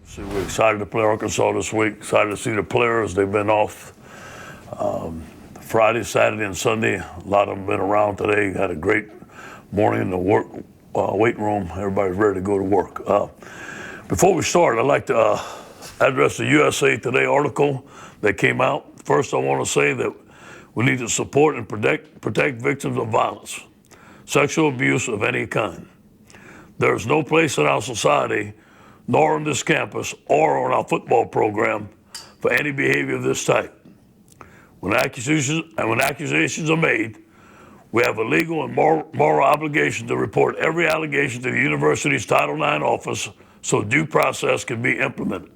So we're excited to play Arkansas this week. Excited to see the players. They've been off Friday, Saturday, and Sunday. A lot of them been around today. Had a great morning in the weight room. Everybody's ready to go to work. Before we start, I'd like to address the USA Today article that came out. First, I want to say that we need to support and protect victims of violence, sexual abuse of any kind. There is no place in our society, nor on this campus or on our football program, for any behavior of this type. When accusations are made, we have a legal and moral obligation to report every allegation to the university's Title IX office so due process can be implemented.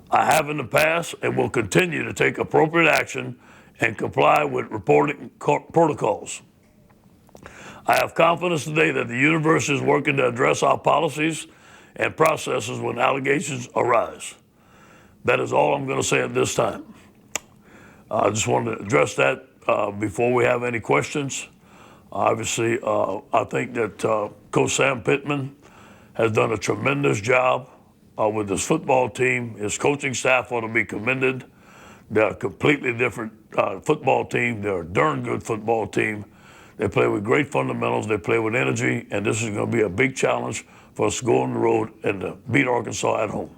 I have in the past and will continue to take appropriate action and comply with reporting protocols. I have confidence today that the university is working to address our policies and processes when allegations arise. That is all I'm going to say at this time. I just wanted to address that before we have any questions. Obviously, I think that Coach Sam Pittman has done a tremendous job with his football team. His coaching staff ought to be commended. They're a completely different football team. They're a darn good football team. They play with great fundamentals. They play with energy, and this is going to be a big challenge for us to go on the road and to beat Arkansas at home.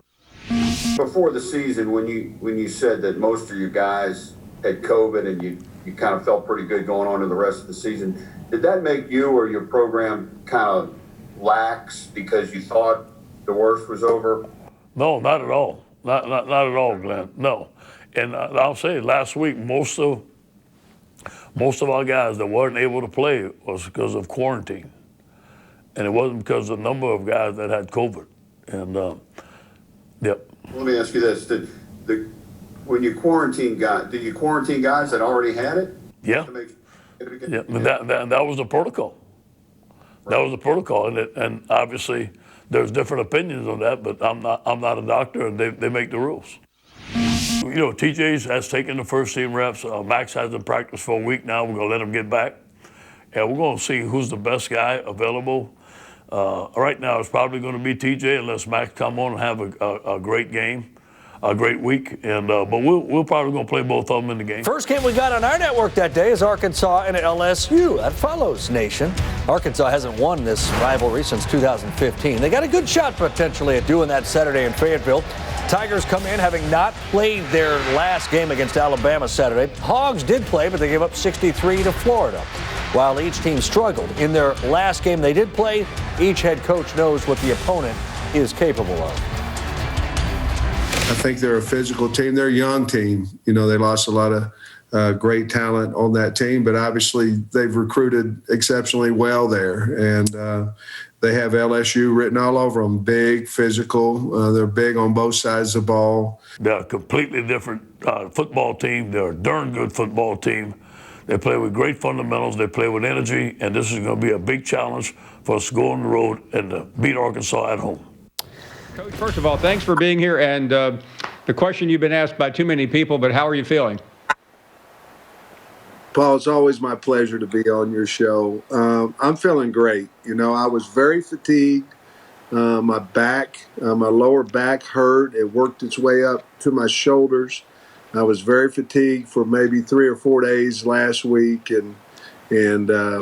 Before the season, when you said that most of your guys had COVID and you kind of felt pretty good going on to the rest of the season, did that make you or your program kind of lax because you thought the worst was over? No, not at all. Not at all, Glenn. No. And I'll say last week, most of our guys that weren't able to play was because of quarantine. And it wasn't because of the number of guys that had COVID. And, yep. Let me ask you this. When you quarantine guys, did you quarantine guys that already had it? Yeah. Yeah. That was the protocol. Right. That was the protocol. And obviously there's different opinions on that, but I'm not a doctor, and they make the rules. You know, TJ has taken the first team reps. Max hasn't practiced for a week now. We're going to let him get back. And we're going to see who's the best guy available. Right now, it's probably going to be TJ unless Max come on and have a great game, a great week. And but we're probably going to play both of them in the game. First game we got on our network that day is Arkansas and LSU. That follows, Nation. Arkansas hasn't won this rivalry since 2015. They got a good shot potentially at doing that Saturday in Fayetteville. Tigers come in having not played their last game against Alabama Saturday. Hogs did play, but they gave up 63 to Florida. While each team struggled in their last game they did play, each head coach knows what the opponent is capable of. I think they're a physical team. They're a young team. You know, they lost a lot of great talent on that team, but obviously they've recruited exceptionally well there. And they have LSU written all over them. Big, physical. They're big on both sides of the ball. They're a completely different football team. They're a darn good football team. They play with great fundamentals. They play with energy, and this is going to be a big challenge for us to go on the road and to beat Arkansas at home. Coach, first of all, thanks for being here. And the question you've been asked by too many people, but how are you feeling? Paul, it's always my pleasure to be on your show. I'm feeling great. You know, I was very fatigued. My lower back hurt. It worked its way up to my shoulders. I was very fatigued for maybe 3 or 4 days last week and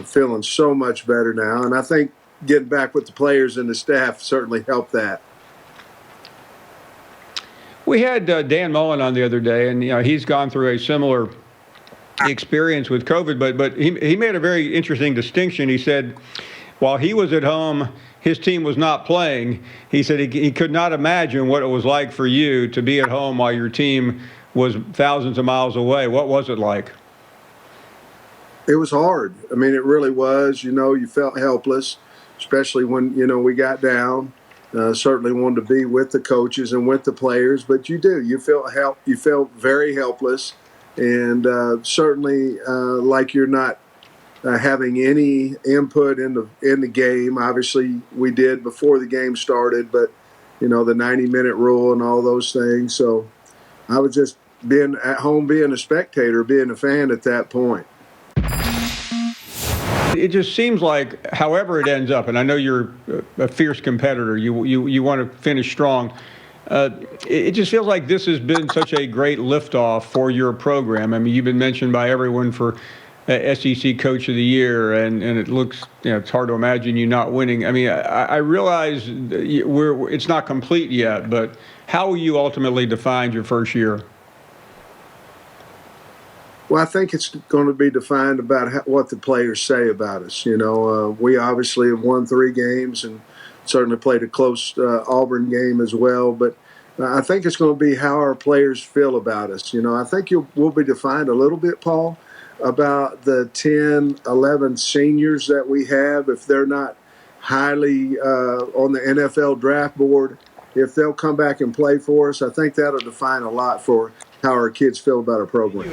feeling so much better now. And I think getting back with the players and the staff certainly helped that. We had Dan Mullen on the other day, and you know he's gone through a similar experience with COVID, but he made a very interesting distinction. He said while he was at home, his team was not playing. He said he could not imagine what it was like for you to be at home while your team was thousands of miles away. What was it like? It was hard. I mean, it really was. You know, you felt helpless, especially when, you know, we got down. Certainly wanted to be with the coaches and with the players, but you do. You felt very helpless, and certainly like you're not having any input in the game. Obviously, we did before the game started, but you know the 90-minute rule and all those things. So I was just being at home, being a spectator, being a fan at that point. It just seems like, however it ends up, and I know you're a fierce competitor, you want to finish strong. It just feels like this has been such a great liftoff for your program. I mean, you've been mentioned by everyone for SEC Coach of the Year, and it looks, it's hard to imagine you not winning. I mean, I realize it's not complete yet, but how will you ultimately define your first year? Well, I think it's going to be defined about what the players say about us. We obviously have won 3 games and certainly played a close Auburn game as well. But I think it's going to be how our players feel about us. I think we'll be defined a little bit, Paul, about the 10, 11 seniors that we have. If they're not highly on the NFL draft board, if they'll come back and play for us, I think that'll define a lot for how our kids feel about our program.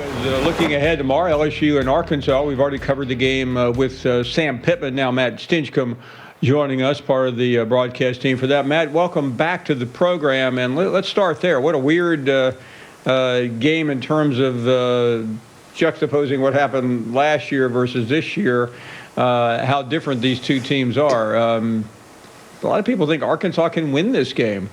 Looking ahead tomorrow, LSU and Arkansas. We've already covered the game with Sam Pittman. Now Matt Stinchcomb joining us, part of the broadcast team for that. Matt, welcome back to the program, and let's start there. What a weird game in terms of juxtaposing what happened last year versus this year, how different these two teams are. A lot of people think Arkansas can win this game.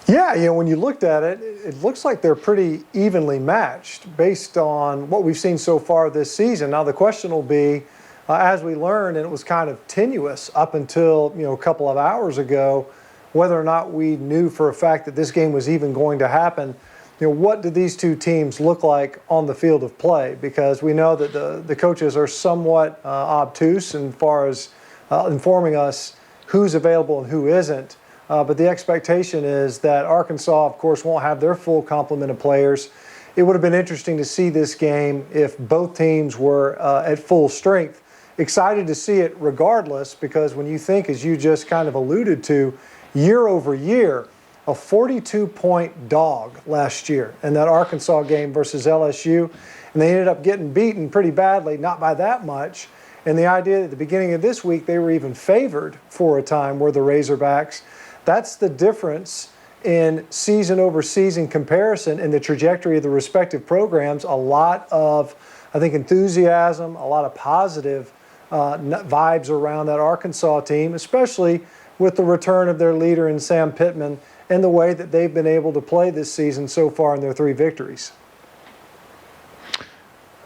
Yeah, when you looked at it, it looks like they're pretty evenly matched based on what we've seen so far this season. Now, the question will be, as we learned, and it was kind of tenuous up until, a couple of hours ago, whether or not we knew for a fact that this game was even going to happen. What do these two teams look like on the field of play? Because we know that the coaches are somewhat obtuse as far as informing us who's available and who isn't. But the expectation is that Arkansas, of course, won't have their full complement of players. It would have been interesting to see this game if both teams were at full strength. Excited to see it regardless, because when you think, as you just kind of alluded to, year over year, a 42-point dog last year in that Arkansas game versus LSU, and they ended up getting beaten pretty badly, not by that much. And the idea at the beginning of this week they were even favored for a time were the Razorbacks. That's the difference in season over season comparison in the trajectory of the respective programs. A lot of, I think, enthusiasm, a lot of positive vibes around that Arkansas team, especially with the return of their leader in Sam Pittman and the way that they've been able to play this season so far in their 3 victories.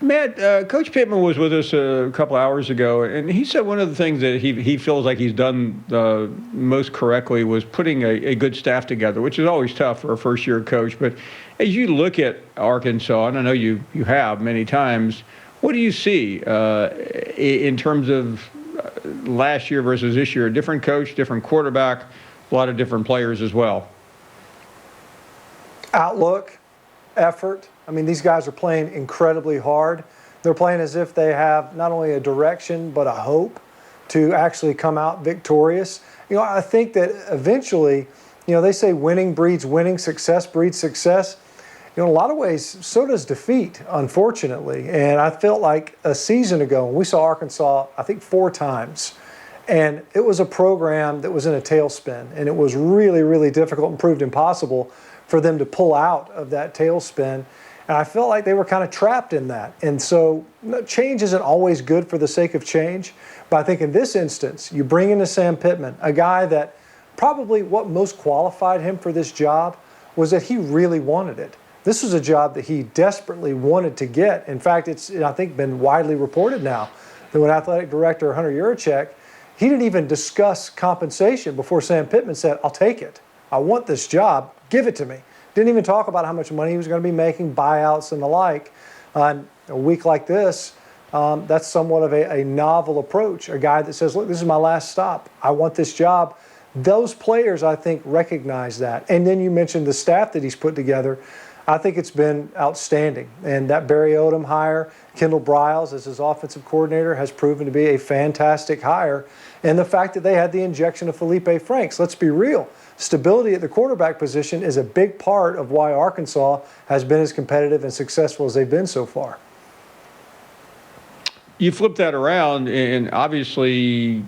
Matt, Coach Pittman was with us a couple hours ago, and he said one of the things that he feels like he's done most correctly was putting a good staff together, which is always tough for a first-year coach. But as you look at Arkansas, and I know you have many times, what do you see in terms of last year versus this year? A different coach, different quarterback, a lot of different players as well. Outlook, effort. I mean, these guys are playing incredibly hard. They're playing as if they have not only a direction, but a hope to actually come out victorious. I think that eventually, they say winning breeds winning, success breeds success. In a lot of ways, so does defeat, unfortunately. And I felt like a season ago, we saw Arkansas, I think 4 times. And it was a program that was in a tailspin. And it was really, really difficult and proved impossible for them to pull out of that tailspin. And I felt like they were kind of trapped in that. And so change isn't always good for the sake of change. But I think in this instance, you bring in a Sam Pittman, a guy that probably what most qualified him for this job was that he really wanted it. This was a job that he desperately wanted to get. In fact, it's, I think, been widely reported now that when athletic director Hunter Yurachek, he didn't even discuss compensation before Sam Pittman said, "I'll take it. I want this job. Give it to me." Didn't even talk about how much money he was going to be making, buyouts and the like. A week like this, that's somewhat of a novel approach. A guy that says, look, this is my last stop. I want this job. Those players, I think, recognize that. And then you mentioned the staff that he's put together. I think it's been outstanding. And that Barry Odom hire, Kendall Briles as his offensive coordinator, has proven to be a fantastic hire. And the fact that they had the injection of Felipe Franks, let's be real. Stability at the quarterback position is a big part of why Arkansas has been as competitive and successful as they've been so far. You flip that around, and obviously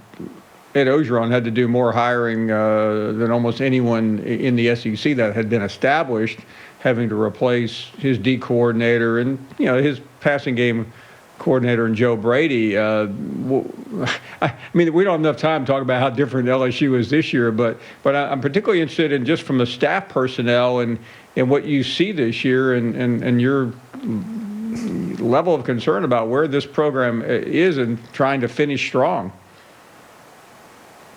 Ed Ogeron had to do more hiring than almost anyone in the SEC that had been established, having to replace his D coordinator and his passing game coordinator and Joe Brady. I mean, we don't have enough time to talk about how different LSU is this year, but I'm particularly interested in just from the staff personnel and what you see this year and your level of concern about where this program is and trying to finish strong.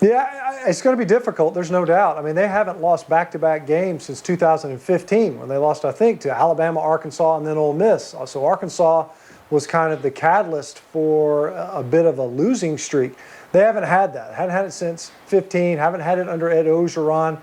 Yeah, it's going to be difficult. There's no doubt. I mean, they haven't lost back-to-back games since 2015 when they lost, I think, to Alabama, Arkansas, and then Ole Miss. So Arkansas was kind of the catalyst for a bit of a losing streak. They haven't had that. Hadn't had it since 15. Haven't had it under Ed Ogeron.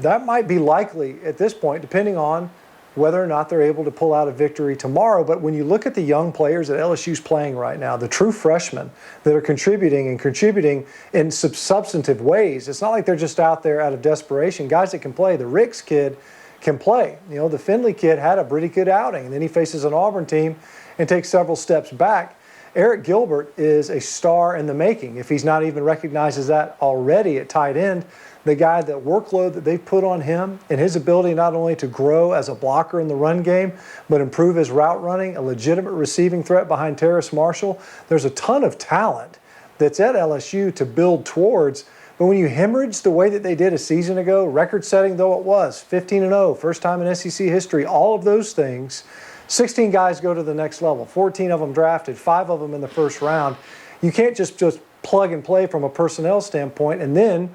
That might be likely at this point, depending on whether or not they're able to pull out a victory tomorrow. But when you look at the young players that LSU's playing right now, the true freshmen that are contributing in substantive ways, it's not like they're just out there out of desperation. Guys that can play. The Ricks kid can play. You know, the Finley kid had a pretty good outing, and then he faces an Auburn team and takes several steps back. Eric Gilbert is a star in the making, if he's not even recognized as that already at tight end. The guy, the workload that they've put on him and his ability not only to grow as a blocker in the run game, but improve his route running, a legitimate receiving threat behind Terrace Marshall. There's a ton of talent that's at LSU to build towards. But when you hemorrhage the way that they did a season ago, record-setting though it was, 15-0, first time in SEC history, all of those things, 16 guys go to the next level, 14 of them drafted, 5 of them in the first round. You can't just plug and play from a personnel standpoint and then,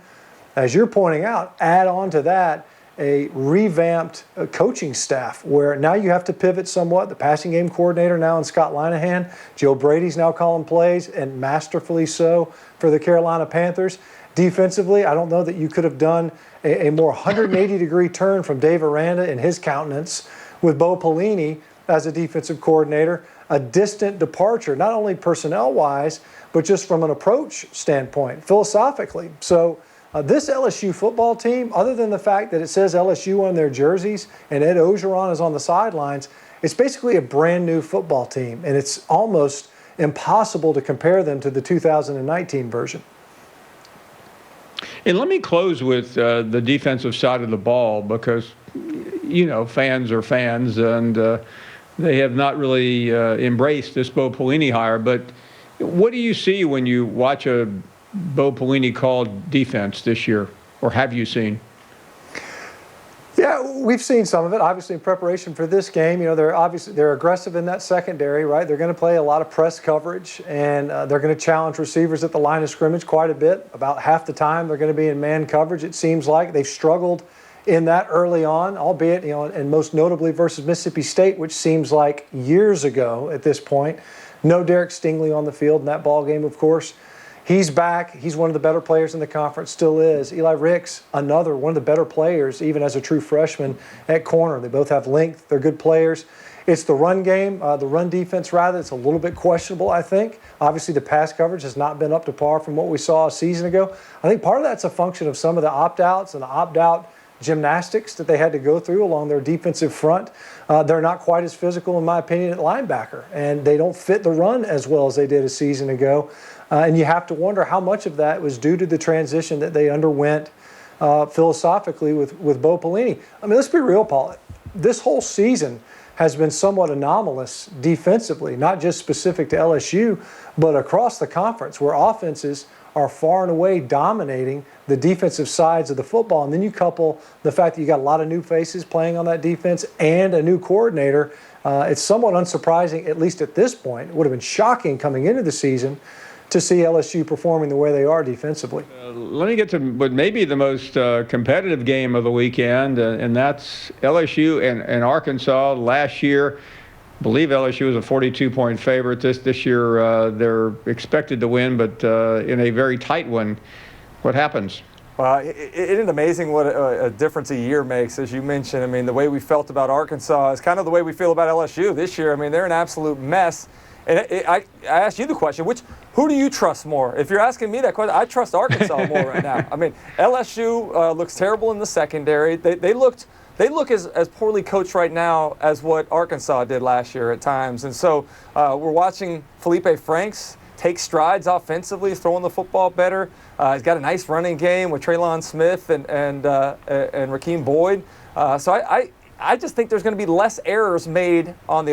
as you're pointing out, add on to that a revamped coaching staff where now you have to pivot somewhat. The passing game coordinator now in Scott Linehan. Joe Brady's now calling plays, and masterfully so for the Carolina Panthers. Defensively, I don't know that you could have done a more 180-degree turn from Dave Aranda and his countenance with Bo Pelini as a defensive coordinator. A distant departure, not only personnel-wise, but just from an approach standpoint, philosophically. So this LSU football team, other than the fact that it says LSU on their jerseys and Ed Ogeron is on the sidelines, it's basically a brand new football team, and it's almost impossible to compare them to the 2019 version. And let me close with the defensive side of the ball because, you know, fans are fans, and they have not really embraced this Bo Pelini hire. But what do you see when you watch a Bo Pelini called defense this year, or have you seen? Yeah, we've seen some of it. Obviously, in preparation for this game, you know, they're aggressive in that secondary, right? They're going to play a lot of press coverage, and they're going to challenge receivers at the line of scrimmage quite a bit. About half the time, they're going to be in man coverage. It seems like they've struggled in that early on, albeit, you know, and most notably versus Mississippi State, which seems like years ago at this point. No Derek Stingley on the field in that ball game, of course. He's back. He's one of the better players in the conference, still is. Eli Ricks, another one of the better players, even as a true freshman at corner. They both have length. They're good players. It's the run game, the run defense, rather. It's a little bit questionable, I think. Obviously, the pass coverage has not been up to par from what we saw a season ago. I think part of that's a function of some of the opt-outs and the opt-out gymnastics that they had to go through along their defensive front. They're not quite as physical, in my opinion, at linebacker, and they don't fit the run as well as they did a season ago. And you have to wonder how much of that was due to the transition that they underwent philosophically with Bo Pelini. I mean, let's be real, Paul. This whole season has been somewhat anomalous defensively, not just specific to LSU, but across the conference, where offenses are far and away dominating the defensive sides of the football. And then you couple the fact that you got a lot of new faces playing on that defense and a new coordinator. It's somewhat unsurprising, at least at this point. It would have been shocking coming into the season to see LSU performing the way they are defensively. Let me get to what may be the most competitive game of the weekend, and that's LSU and Arkansas. Last year, I believe LSU was a 42-point favorite. This year, they're expected to win, but in a very tight one. What happens? Isn't it amazing what a difference a year makes, as you mentioned? I mean, the way we felt about Arkansas is kind of the way we feel about LSU this year. I mean, they're an absolute mess. And I asked you the question, who do you trust more? If you're asking me that question, I trust Arkansas more right now. I mean, LSU looks terrible in the secondary. They look as poorly coached right now as what Arkansas did last year at times. And so we're watching Felipe Franks take strides offensively, throwing the football better. He's got a nice running game with Traylon Smith and Rakeem Boyd. So I just think there's going to be less errors made on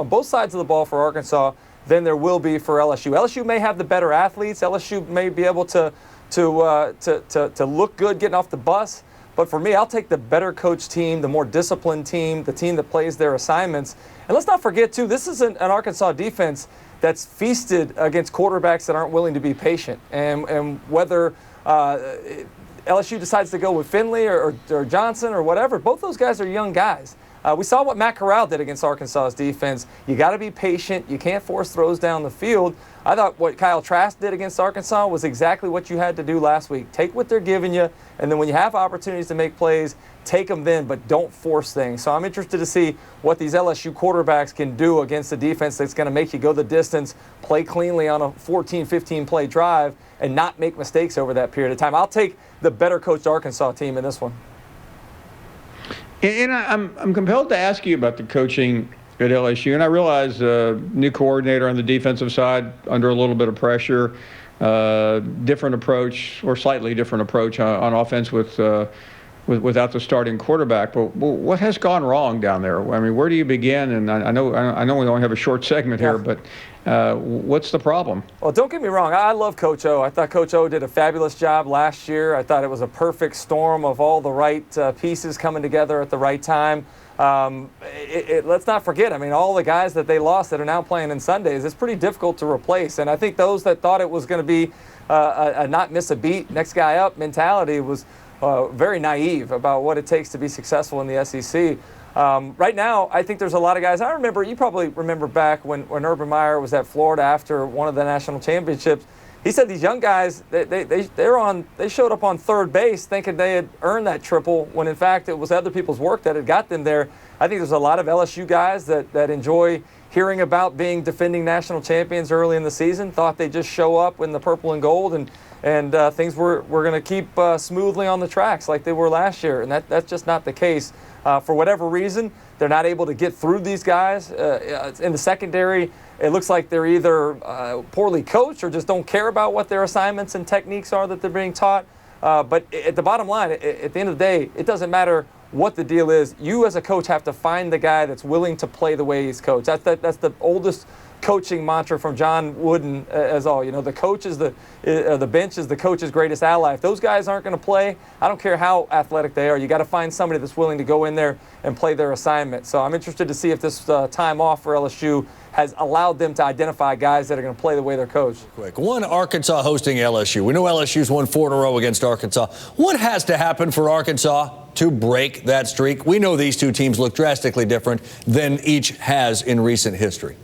both sides of the ball for Arkansas than there will be for LSU. LSU may have the better athletes. LSU may be able to look good getting off the bus. But for me, I'll take the better coached team, the more disciplined team, the team that plays their assignments. And let's not forget, too, this is an Arkansas defense that's feasted against quarterbacks that aren't willing to be patient. And whether LSU decides to go with Finley or Johnson or whatever, both those guys are young guys. We saw what Matt Corral did against Arkansas's defense. You got to be patient. You can't force throws down the field. I thought what Kyle Trask did against Arkansas was exactly what you had to do last week. Take what they're giving you, and then when you have opportunities to make plays, take them then, but don't force things. So I'm interested to see what these LSU quarterbacks can do against a defense that's going to make you go the distance, play cleanly on a 14, 15-play drive, and not make mistakes over that period of time. I'll take the better coached Arkansas team in this one. And I'm compelled to ask you about the coaching at LSU, and I realize new coordinator on the defensive side under a little bit of pressure, different approach or slightly different approach on offense without the starting quarterback. But what has gone wrong down there? I mean, where do you begin? And I know we only have a short segment here, but what's the problem? Well, don't get me wrong. I love Coach O. I thought Coach O did a fabulous job last year. I thought it was a perfect storm of all the right pieces coming together at the right time. Let's not forget, I mean, all the guys that they lost that are now playing in Sundays, it's pretty difficult to replace. And I think those that thought it was going to be a not miss a beat, next guy up mentality was very naive about what it takes to be successful in the SEC. Right now, I think there's a lot of guys. I remember, you probably remember back when Urban Meyer was at Florida after one of the national championships. He said these young guys, they showed up on third base thinking they had earned that triple when in fact it was other people's work that had got them there. I think there's a lot of LSU guys that enjoy hearing about being defending national champions early in the season, thought they'd just show up in the purple and gold and things were going to keep smoothly on the tracks like they were last year. And that's just not the case. For whatever reason, they're not able to get through these guys. In the secondary, it looks like they're either poorly coached or just don't care about what their assignments and techniques are that they're being taught. But at the bottom line, at the end of the day, it doesn't matter what the deal is. You as a coach have to find the guy that's willing to play the way he's coached. That's the oldest coaching mantra from John Wooden as all. You know, the coach is the bench is the coach's greatest ally. If those guys aren't going to play, I don't care how athletic they are. You got to find somebody that's willing to go in there and play their assignment. So I'm interested to see if this time off for LSU has allowed them to identify guys that are going to play the way they're coached. Quick, one, Arkansas hosting LSU. We know LSU's won 4 in a row against Arkansas. What has to happen for Arkansas to break that streak? We know these two teams look drastically different than each has in recent history.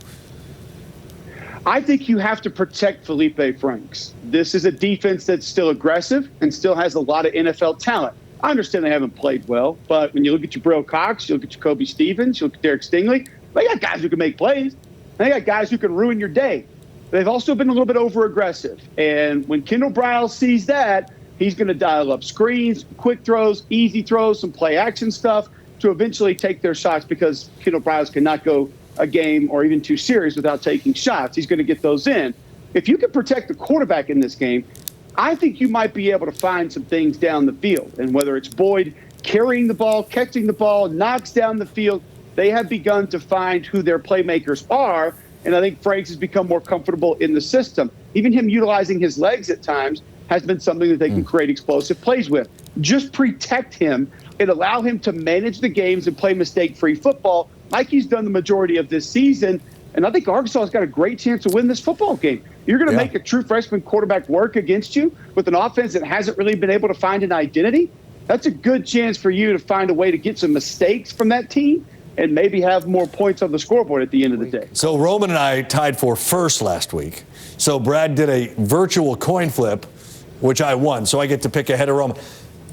I think you have to protect Felipe Franks. This is a defense that's still aggressive and still has a lot of NFL talent. I understand they haven't played well, but when you look at Jabril Cox, you look at Jacoby Stevens, you look at Derek Stingley, they got guys who can make plays. They got guys who can ruin your day. They've also been a little bit over-aggressive. And when Kendall Briles sees that, he's going to dial up screens, quick throws, easy throws, some play-action stuff to eventually take their shots because Kendall Briles cannot go a game or even 2 series without taking shots. He's going to get those in. If you can protect the quarterback in this game, I think you might be able to find some things down the field. And whether it's Boyd carrying the ball, catching the ball, knocks down the field, they have begun to find who their playmakers are. And I think Franks has become more comfortable in the system. Even him utilizing his legs at times has been something that they can create explosive plays with. Just protect him and allow him to manage the games and play mistake-free football like he's done the majority of this season. And I think Arkansas has got a great chance to win this football game. You're going to make a true freshman quarterback work against you with an offense that hasn't really been able to find an identity. That's a good chance for you to find a way to get some mistakes from that team and maybe have more points on the scoreboard at the end of the day. So Roman and I tied for first last week. So Brad did a virtual coin flip, which I won. So I get to pick ahead of Roman.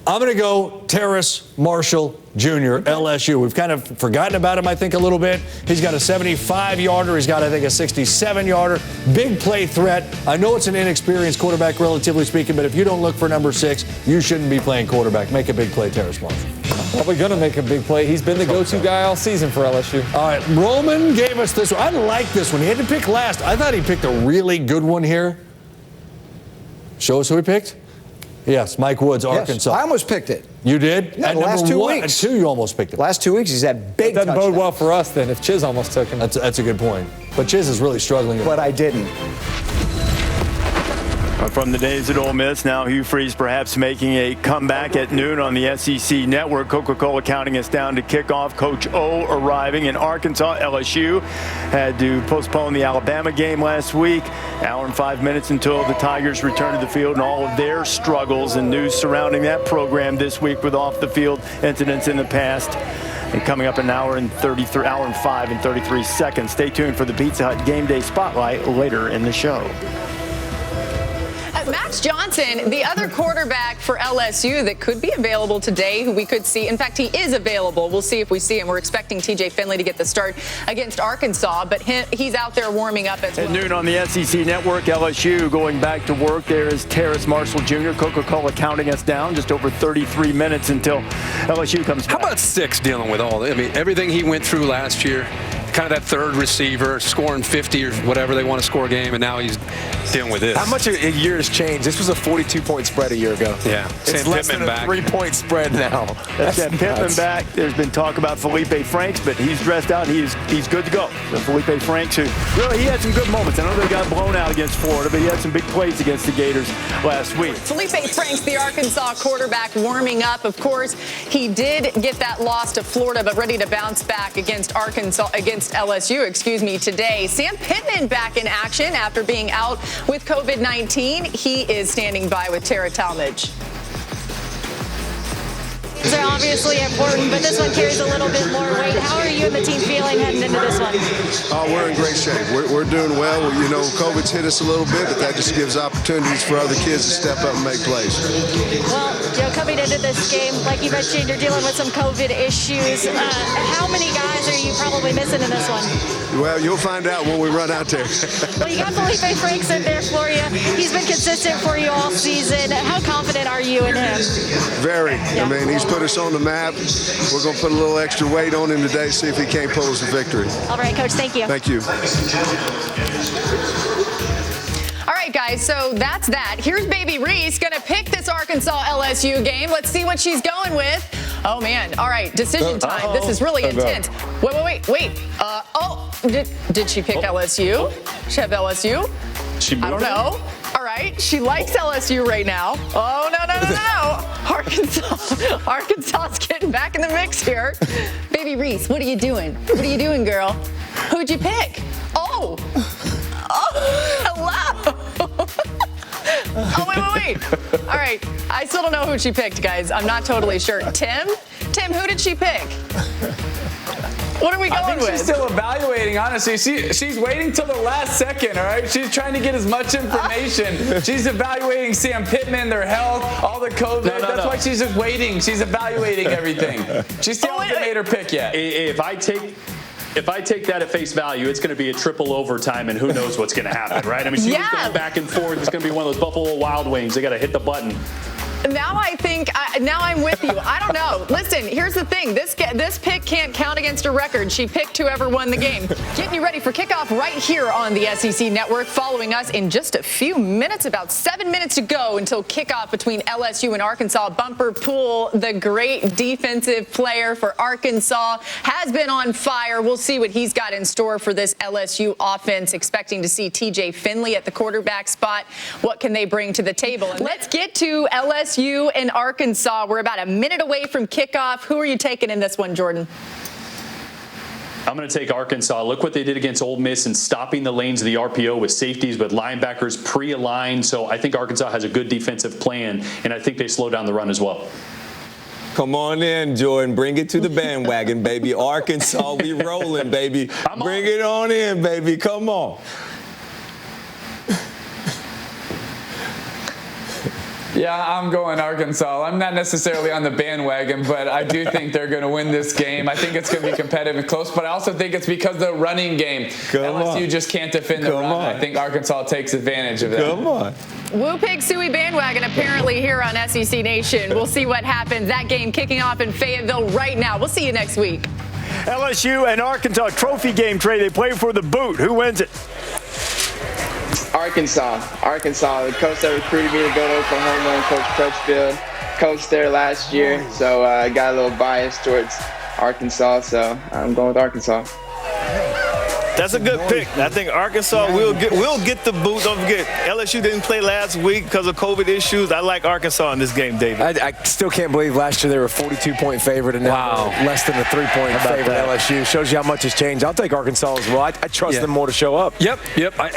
I'm going to go Terrace Marshall Jr., LSU. We've kind of forgotten about him, I think, a little bit. He's got a 75-yarder. He's got, I think, a 67-yarder. Big play threat. I know it's an inexperienced quarterback, relatively speaking, but if you don't look for number 6, you shouldn't be playing quarterback. Make a big play, Terrace Marshall. Probably going to make a big play. He's been the go-to guy all season for LSU. All right, Roman gave us this one. I like this one. He had to pick last. I thought he picked a really good one here. Show us who he picked. Yes, Mike Woods, Yes, Arkansas. I almost picked it. You did? Yeah, At the last number 2 one weeks. and 2, you almost picked it. Last 2 weeks, he's had big Doesn't bode touchdowns. well for us then if Chiz almost took him. That's a good point. But Chiz is really struggling. But I didn't. From the days at Ole Miss, now Hugh Freeze perhaps making a comeback at noon on the SEC Network. Coca-Cola counting us down to kickoff. Coach O arriving in Arkansas. LSU had to postpone the Alabama game last week. Hour and 5 minutes until the Tigers return to the field and all of their struggles and news surrounding that program this week with off-the-field incidents in the past. And coming up an hour and 5 and 33 seconds. Stay tuned for the Pizza Hut Game Day Spotlight later in the show. Max Johnson, the other quarterback for LSU that could be available today, who we could see. In fact, he is available. We'll see if we see him. We're expecting TJ Finley to get the start against Arkansas, but he's out there warming up as well. At noon on the SEC Network, LSU going back to work. There is Terrace Marshall Jr., Coca-Cola counting us down. Just over 33 minutes until LSU comes back. How about Six dealing with all that? I mean, everything he went through last year, kind of that third receiver, scoring 50 or whatever they want to score a game, and now he's dealing with this. How much a year has changed? This was a 42-point spread a year ago. Yeah. It's Sam less Pittman than a back. 3-point spread now. That's Pittman back. There's been talk about Felipe Franks, but he's dressed out. He's good to go. So Felipe Franks, who really he had some good moments. I know they got blown out against Florida, but he had some big plays against the Gators last week. Felipe Franks, the Arkansas quarterback, warming up. Of course, he did get that loss to Florida, but ready to bounce back against LSU, today. Sam Pittman back in action after being out with COVID-19. He is standing by with Tara Talmadge. They're obviously important, but this one carries a little bit more weight. How are you and the team feeling heading into this one? We're in great shape. We're doing well. You know, COVID's hit us a little bit, but that just gives opportunities for other kids to step up and make plays. Well, coming into this game, like you mentioned, you're dealing with some COVID issues. How many guys are you probably missing in this one? Well, you'll find out when we run out there. Well, you got Felipe Franks in there for you. He's been consistent for you all season. How confident are you in him? Very. Yeah. I mean, he's put us on the map. We're going to put a little extra weight on him today, see if he can't pull us a victory. All right, Coach, thank you. Thank you. All right, guys, so that's that. Here's Baby Reese going to pick this Arkansas LSU game. Let's see what she's going with. Oh, man. All right, decision time. This is really intense. Wait. Did she pick LSU? She have LSU? I don't know. All right, she likes LSU right now. Oh, no. Arkansas's getting back in the mix here. Baby Reese, what are you doing? What are you doing, girl? Who'd you pick? Oh, hello. Oh, wait. All right, I still don't know who she picked, guys. I'm not totally sure. Tim, who did she pick? What are we going I think with? she's still evaluating, honestly. She's waiting till the last second, all right? She's trying to get as much information. She's evaluating Sam Pittman, their health, all the COVID. That's why she's just waiting. She's evaluating everything. She still hasn't made her pick yet. If I take that at face value, it's going to be a triple overtime, and who knows what's going to happen, right? I mean, she's going back and forth. It's going to be one of those Buffalo Wild Wings. They got to hit the button. Now I think, now I'm with you. I don't know. Listen, here's the thing. This pick can't count against her record. She picked whoever won the game. Getting you ready for kickoff right here on the SEC Network. Following us in just a few minutes, about 7 minutes to go until kickoff between LSU and Arkansas. Bumper Pool, the great defensive player for Arkansas, has been on fire. We'll see what he's got in store for this LSU offense. Expecting to see TJ Finley at the quarterback spot. What can they bring to the table? And let's get to LSU and Arkansas. We're about a minute away from kickoff. Who are you taking in this one, Jordan? I'm going to take Arkansas. Look what they did against Ole Miss in stopping the lanes of the RPO with safeties, with linebackers pre-aligned. So I think Arkansas has a good defensive plan, and I think they slow down the run as well. Come on in, Jordan. Bring it to the bandwagon, baby. Arkansas, we rolling, baby. Bring it on in, baby. Come on. Yeah, I'm going Arkansas. I'm not necessarily on the bandwagon, but I do think they're going to win this game. I think it's going to be competitive and close, but I also think it's because of the running game. LSU just can't defend the run. I think Arkansas takes advantage of that. Come on. Woo Pig Suey bandwagon apparently here on SEC Nation. We'll see what happens. That game kicking off in Fayetteville right now. We'll see you next week. LSU and Arkansas trophy game, Trey. They play for the boot. Who wins it? Arkansas. The coach that recruited me to go to Oklahoma, Coach Crutchfield, coached there last year. So I got a little bias towards Arkansas, so I'm going with Arkansas. That's a good pick. I think Arkansas will get the boot. Don't forget, LSU didn't play last week because of COVID issues. I like Arkansas in this game, David. I still can't believe last year they were a 42-point favorite and now less than a 3-point favorite LSU. Shows you how much has changed. I'll take Arkansas as well. I trust them more to show up. Yep.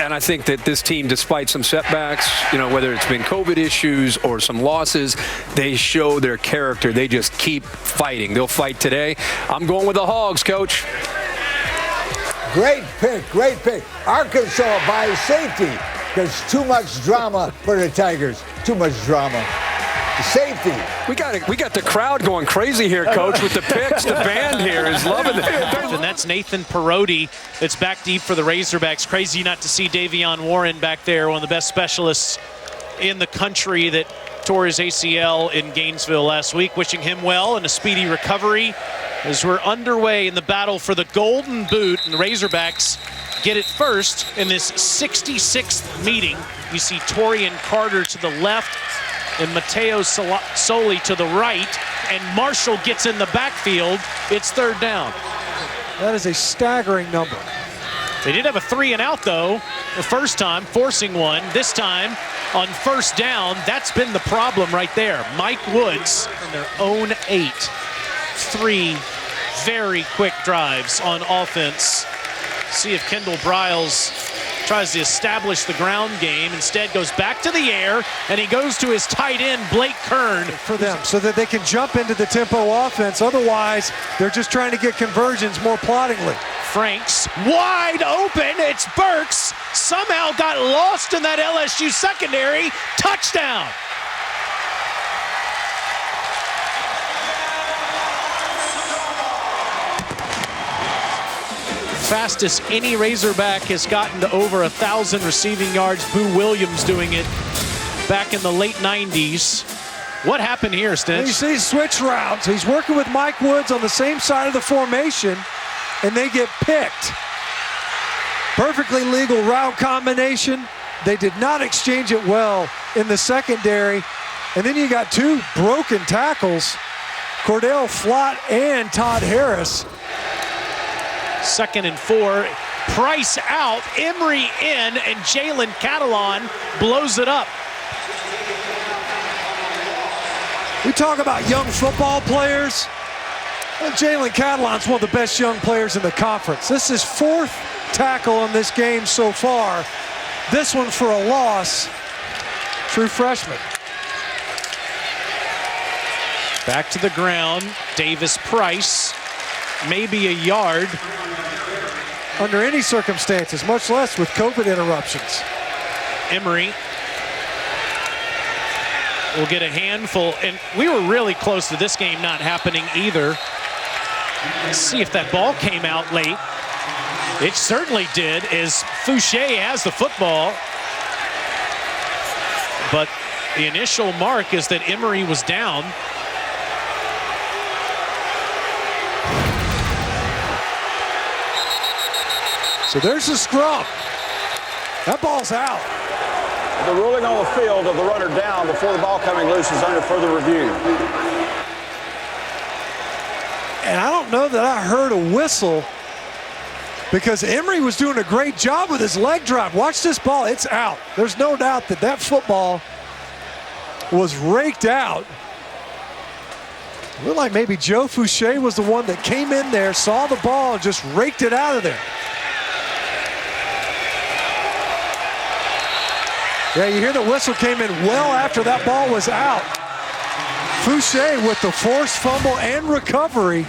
And I think that this team, despite some setbacks, whether it's been COVID issues or some losses, they show their character. They just keep fighting. They'll fight today. I'm going with the Hogs, Coach. Great pick. Arkansas by safety. There's too much drama for the Tigers. Too much drama. Safety. We got the crowd going crazy here, Coach, with the picks. The band here is loving it. And that's Nathan Perotti. It's back deep for the Razorbacks. Crazy not to see Davion Warren back there, one of the best specialists in the country that tore his ACL in Gainesville last week. Wishing him well and a speedy recovery as we're underway in the battle for the Golden Boot, and the Razorbacks get it first in this 66th meeting. You see Torian Carter to the left and Mateo Soli to the right, and Marshall gets in the backfield. It's third down. That is a staggering number. They did have a 3-and-out, though, the first time, forcing one. This time, on first down, that's been the problem right there. Mike Woods from their own 8. 3 very quick drives on offense. See if Kendall Briles tries to establish the ground game. Instead goes back to the air, and he goes to his tight end, Blake Kern. For them, so that they can jump into the tempo offense. Otherwise, they're just trying to get conversions more ploddingly. Franks wide open. It's Burks. Somehow got lost in that LSU secondary. Touchdown. Fastest any Razorback has gotten to over 1,000 receiving yards. Boo Williams doing it back in the late 90s. What happened here, Stitch? You see switch routes. He's working with Mike Woods on the same side of the formation, and they get picked. Perfectly legal route combination. They did not exchange it well in the secondary. And then you got 2 broken tackles, Cordell Flott and Todd Harris. 2nd and 4. Price out, Emery in, and Jalen Catalon blows it up. We talk about young football players. Well, Jalen Catalon's one of the best young players in the conference. This is 4th tackle in this game so far. This one for a loss. True freshman. Back to the ground. Davis Price, maybe a yard. Under any circumstances, much less with COVID interruptions. Emery will get a handful, and we were really close to this game not happening either. Let's see if that ball came out late. It certainly did, as Fouché has the football. But the initial mark is that Emery was down. So there's the scrum. That ball's out. The ruling on the field of the runner down before the ball coming loose is under further review. And I don't know that I heard a whistle because Emery was doing a great job with his leg drop. Watch this ball, it's out. There's no doubt that that football was raked out. It looked like maybe Joe Fouché was the one that came in there, saw the ball, and just raked it out of there. Yeah, you hear the whistle came in well after that ball was out. Fouché with the forced fumble and recovery.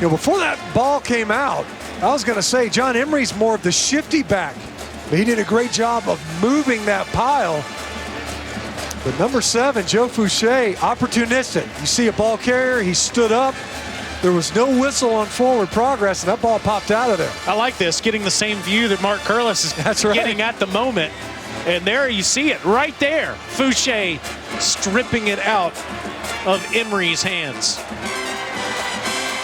Before that ball came out, I was going to say John Emery's more of the shifty back. But he did a great job of moving that pile. But number 7, Joe Fouché, opportunistic. You see a ball carrier, he stood up. There was no whistle on forward progress, and that ball popped out of there. I like this, getting the same view that Mark Curlis is getting at the moment. And there you see it, right there. Fouché stripping it out of Emery's hands.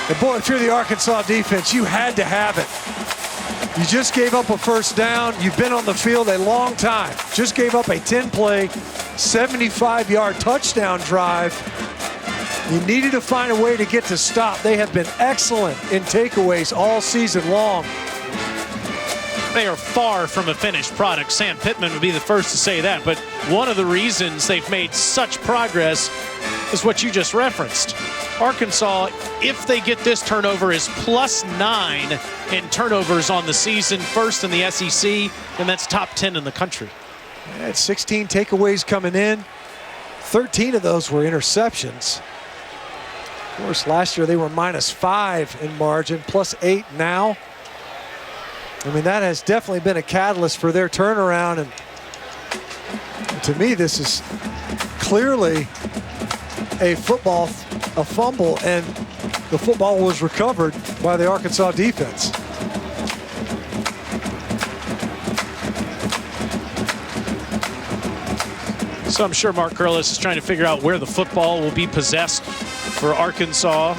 And boy, if you're the Arkansas defense, you had to have it. You just gave up a first down. You've been on the field a long time. Just gave up a 10-play, 75-yard touchdown drive. You needed to find a way to get to stop. They have been excellent in takeaways all season long. They are far from a finished product. Sam Pittman would be the first to say that. But one of the reasons they've made such progress is what you just referenced. Arkansas, if they get this turnover, is +9 in turnovers on the season, first in the SEC, and that's top 10 in the country. They had 16 takeaways coming in. 13 of those were interceptions. Of course, last year they were -5 in margin, +8 now. I mean, that has definitely been a catalyst for their turnaround. And to me, this is clearly a fumble, and the football was recovered by the Arkansas defense. So I'm sure Mark Curlis is trying to figure out where the football will be possessed for Arkansas.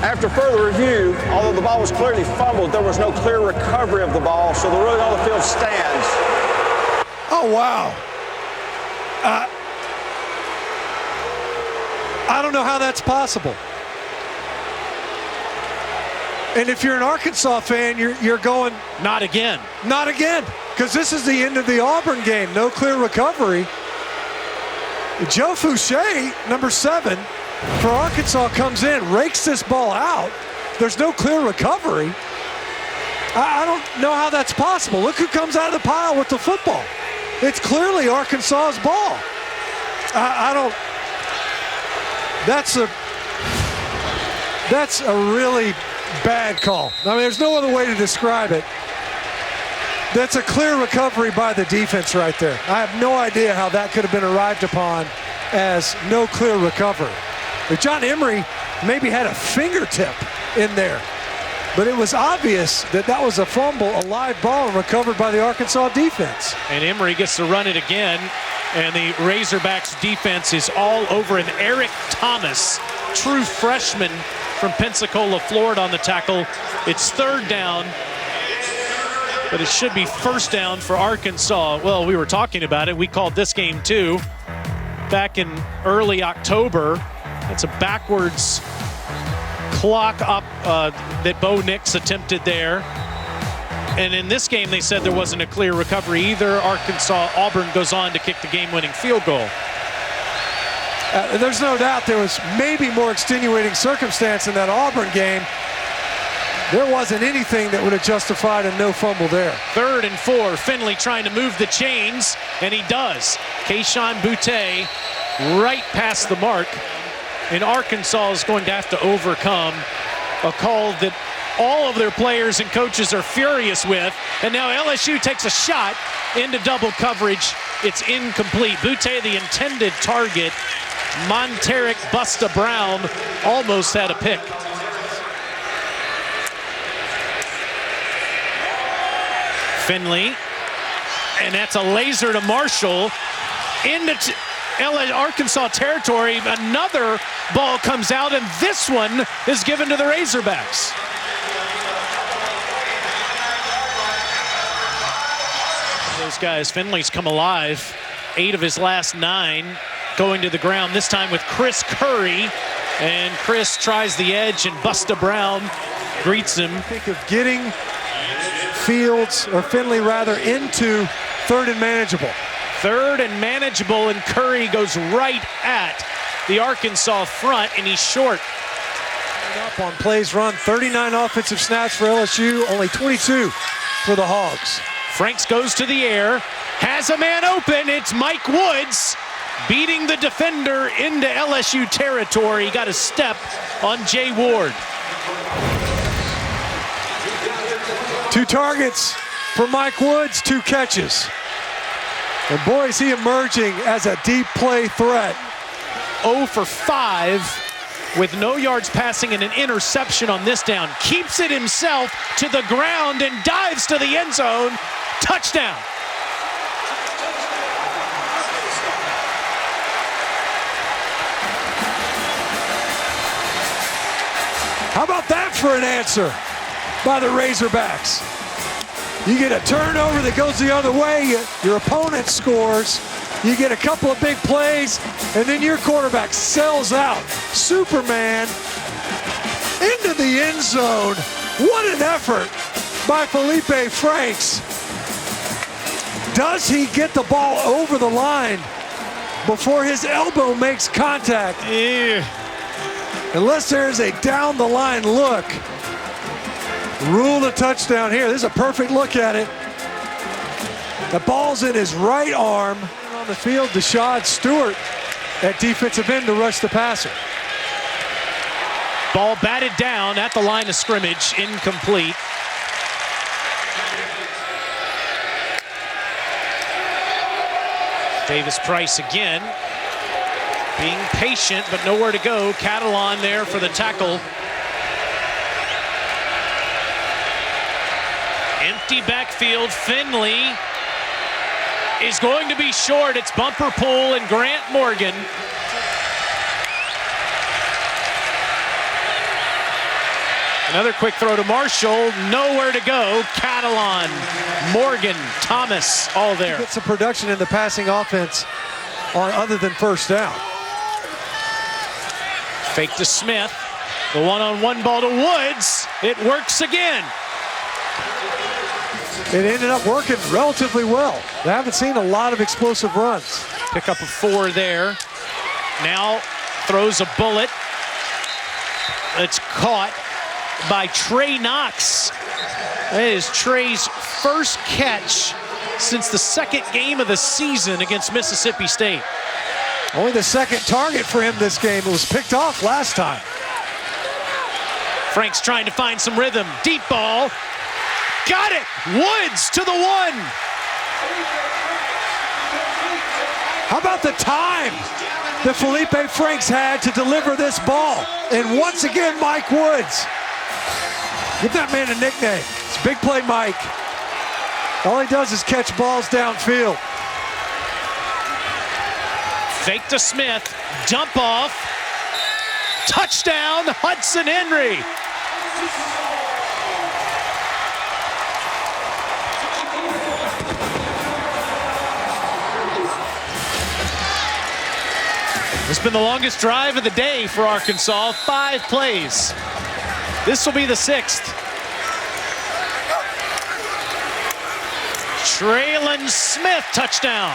After further review, although the ball was clearly fumbled, there was no clear recovery of the ball, so the ruling on the field stands. Oh, wow. I don't know how that's possible. And if you're an Arkansas fan, you're going, not again. Not again, because this is the end of the Auburn game. No clear recovery. Joe Fouché, number 7, for Arkansas, comes in, rakes this ball out. There's no clear recovery. I don't know how that's possible. Look who comes out of the pile with the football. It's clearly Arkansas's ball. I don't. That's a really bad call. I mean, there's no other way to describe it. That's a clear recovery by the defense right there. I have no idea how that could have been arrived upon as no clear recovery. But John Emery maybe had a fingertip in there, but it was obvious that that was a fumble, a live ball, and recovered by the Arkansas defense. And Emery gets to run it again, and the Razorbacks defense is all over an Eric Thomas, true freshman from Pensacola, Florida, on the tackle. It's third down, but it should be first down for Arkansas. Well, we were talking about it. We called this game too back in early October. It's a backwards clock up that Bo Nix attempted there. And in this game, they said there wasn't a clear recovery either. Auburn goes on to kick the game-winning field goal. There's no doubt there was maybe more extenuating circumstance in that Auburn game. There wasn't anything that would have justified a no fumble there. 3rd and 4, Finley trying to move the chains, and he does. Kayshon Boutte right past the mark. And Arkansas is going to have to overcome a call that all of their players and coaches are furious with. And now LSU takes a shot into double coverage. It's incomplete. Boutte, the intended target. Monteric Busta Brown almost had a pick. Finley, and that's a laser to Marshall into Arkansas territory. Another ball comes out, and this one is given to the Razorbacks. Those guys, Finley's come alive. 8 of his last 9 going to the ground, this time with Chris Curry. And Chris tries the edge, and Busta Brown greets him. Think of getting Fields, or Finley rather, into 3rd and manageable. 3rd and manageable, and Curry goes right at the Arkansas front, and he's short. Up on plays run, 39 offensive snaps for LSU, only 22 for the Hogs. Franks goes to the air, has a man open. It's Mike Woods beating the defender into LSU territory. He got a step on Jay Ward. 2 targets for Mike Woods, 2 catches. And boy, is he emerging as a deep play threat. 0 for 5 with no yards passing and an interception on this down. Keeps it himself to the ground and dives to the end zone. Touchdown. How about that for an answer? by the Razorbacks. You get a turnover that goes the other way, your opponent scores, you get a couple of big plays, and then your quarterback sells out. Superman into the end zone. What an effort by Felipe Franks. Does he get the ball over the line before his elbow makes contact? Yeah. Unless there's a down the line look. Rule a touchdown here. This is a perfect look at it. The ball's in his right arm. On the field, Deshad Stewart at defensive end to rush the passer. Ball batted down at the line of scrimmage, incomplete. Davis Price again, being patient, but nowhere to go. Catalan there for the tackle. Empty backfield. Finley is going to be short. It's bumper pull and Grant Morgan. Another quick throw to Marshall. Nowhere to go. Catalan, Morgan, Thomas, all there. Get some production in the passing offense other than first down. Fake to Smith. The one-on-one ball to Woods. It works again. It ended up working relatively well. They haven't seen a lot of explosive runs. Pick up a 4 there. Now throws a bullet. It's caught by Trey Knox. That is Trey's first catch since the second game of the season against Mississippi State. Only the second target for him this game. It was picked off last time. Frank's trying to find some rhythm. Deep ball. Got it! Woods to the 1. How about the time that Felipe Franks had to deliver this ball? And once again, Mike Woods. Give that man a nickname. It's Big Play Mike. All he does is catch balls downfield. Fake to Smith. Dump off. Touchdown, Hudson Henry. It's been the longest drive of the day for Arkansas, 5 plays. This will be the 6th. Traylon Smith, touchdown.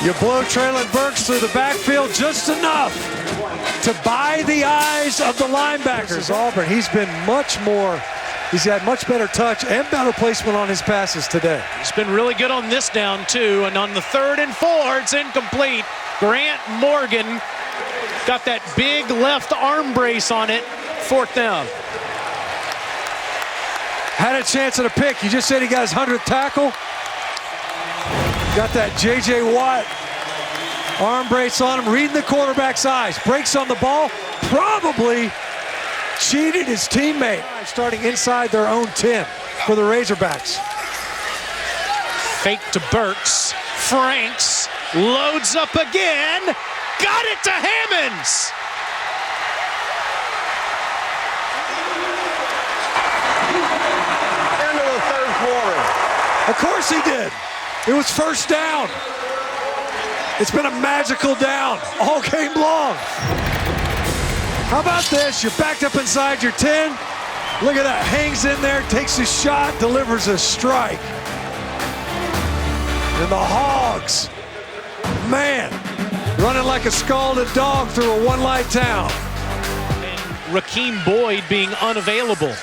You blow Traylon Burks through the backfield just enough to buy the eyes of the linebackers. Auburn, he's had much better touch and better placement on his passes today. He's been really good on this down too, and on the 3rd and 4, it's incomplete. Grant Morgan got that big left arm brace on it, 4th down. Had a chance at a pick. You just said he got his 100th tackle. Got that J.J. Watt arm brace on him, reading the quarterback's eyes. Breaks on the ball, probably cheated his teammate. Starting inside their own 10 for the Razorbacks. Fake to Burks. Franks loads up again. Got it to Hammonds. End of the 3rd quarter. Of course he did. It was first down. It's been a magical down all game long. How about this? You're backed up inside your 10. Look at that. Hangs in there, takes a shot, delivers a strike. And the Hogs, man, running like a scalded dog through a one-light town. And Rakeem Boyd being unavailable.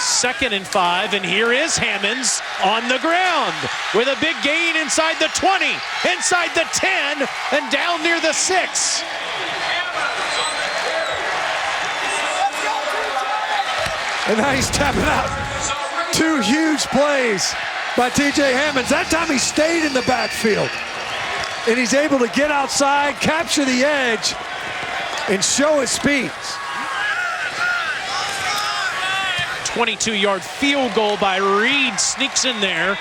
2nd and 5, and here is Hammonds on the ground with a big gain inside the 20, inside the 10, and down near the 6. And now he's tapping out 2 huge plays by T.J. Hammonds. That time he stayed in the backfield. And he's able to get outside, capture the edge, and show his speed. 22-yard field goal by Reed sneaks in there,